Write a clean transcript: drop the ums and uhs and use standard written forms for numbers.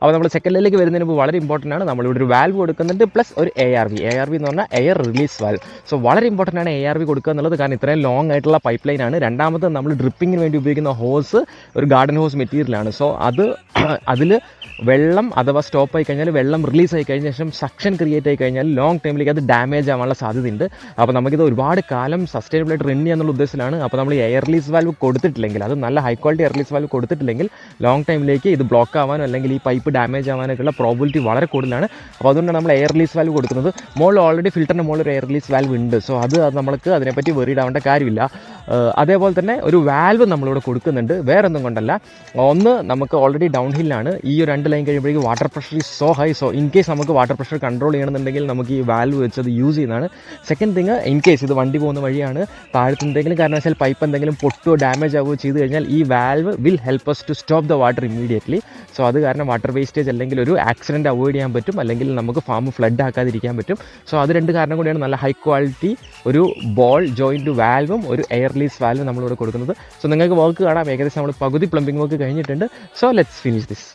അപ്പോൾ നമ്മൾ സെക്കൻഡ് ലെയിലേക്ക് വരുന്നതിന് മുമ്പ് വളരെ ഇമ്പോർട്ടൻ്റ് ആണ്, നമ്മളിവിടെ ഒരു വാൽവ് കൊടുക്കുന്നുണ്ട് പ്ലസ് ഒരു ARV എന്ന് പറഞ്ഞാൽ എയർ റിലീസ് വാൽവ്. സോ വളരെ ഇമ്പോർട്ടൻ്റ് ആണ് ARV കൊടുക്കുക എന്നുള്ളത്, കാരണം ഇത്രയും ലോങ് ആയിട്ടുള്ള പൈപ്പ് ലൈൻ ആണ്. രണ്ടാമത് നമ്മൾ ഡ്രിപ്പിങ്ങിന് വേണ്ടി ഉപയോഗിക്കുന്ന ഹോസ് ഒരു ഗാർഡൻ ഹോസ് മെറ്റീരിയലാണ്. സോ അതിൽ വെള്ളം അഥവാ സ്റ്റോപ്പ് ആയി കഴിഞ്ഞാൽ, വെള്ളം റിലീസ് ആയി കഴിഞ്ഞ ശേഷം സക്ഷൻ ക്രിയേറ്റ് ആയി കഴിഞ്ഞാൽ ലോങ് ടൈമിലേക്ക് അത് ഡാമേജ് ആവാനുള്ള സാധ്യതയുണ്ട്. അപ്പോൾ നമുക്കിത് ഒരുപാട് കാലം സസ്റ്റൈനബിൾ ആയിട്ട് റൺ ചെയ്യാന്നുള്ള ഉദ്ദേശത്തിലാണ്. അപ്പോൾ നമ്മൾ എയർ റിലീസ് വാൽവ് കൊടുത്തിട്ടില്ലെങ്കിൽ, അത് നല്ല high quality air release valve കൊടുത്തിട്ടില്ലെങ്കിൽ ലോങ് ടൈമിലേക്ക് ഇത് ബ്ലോക്ക് ആവാനോ അല്ലെങ്കിൽ ഈ പൈപ്പ് ഡാമേജ് ആവാനൊക്കെയുള്ള പ്രോബിലിറ്റി വളരെ കൂടുതലാണ്. അപ്പോൾ അതുകൊണ്ടാണ് നമ്മൾ എയർ റിലീസ് വാൽവ് കൊടുക്കുന്നത്. മുകളിൽ ഓൾറെഡി ഫിൽറ്ററിൻ്റെ മുകളിൽ ഒരു എയർ റിലീസ് വാൽവ് ഉണ്ട്. സോ അത് നമ്മൾക്ക് അതിനെപ്പറ്റി വെറീഡ് ആവേണ്ട കാര്യമില്ല. അതേപോലെ തന്നെ ഒരു വാൽവ് നമ്മളിവിടെ കൊടുക്കുന്നുണ്ട്, വേറെ ഒന്നും കൊണ്ടല്ല. ഒന്ന്, നമുക്ക് ഓൾറെഡി ഡൗൺ ഹില്ലാണ്, ഈ ഒരു 2 ലൈൻ കഴിയുമ്പോഴേക്കും water pressure is so high. So in case നമുക്ക് വാട്ടർ പ്രഷർ കൺട്രോൾ ചെയ്യണമെന്നുണ്ടെങ്കിൽ നമുക്ക് ഈ വാൽവ് വെച്ച് അത് യൂസ് ചെയ്യുന്നതാണ്. സെക്കൻഡ് തിങ്, ഇൻ കേസ് ഇത് വണ്ടി പോകുന്ന വഴിയാണ്, താഴത്ത് എന്തെങ്കിലും കാരണവശാൽ പൈപ്പ് എന്തെങ്കിലും പൊട്ടുകയോ ഡാമേജ് ആവുകയോ ചെയ്ത് കഴിഞ്ഞാൽ ഈ valve will help us to stop the water immediately. So അത് കാരണം വാട്ടർ വേസ്റ്റേജ് അല്ലെങ്കിൽ ഒരു ആക്സിഡൻറ്റ് അവോയ്ഡ് ചെയ്യാൻ പറ്റും, അല്ലെങ്കിൽ നമുക്ക് ഫാം ഫ്ലഡ് ആക്കാതിരിക്കാൻ പറ്റും. സോ അത് 2 കാരണം കൂടിയാണ് നല്ല ഹൈ ക്വാളിറ്റി ഒരു ബോൾ ജോയിൻറ്റ് വാൽവും ഒരു എയർ റിലീസ് വാൽവും നമ്മളിവിടെ കൊടുക്കുന്നത്. സോ നിങ്ങൾക്ക് വർക്ക് കാണാം, ഏകദേശം നമ്മൾ പകുതി പ്ലംബിംഗ് വർക്ക് കഴിഞ്ഞിട്ടുണ്ട്. So let's finish this.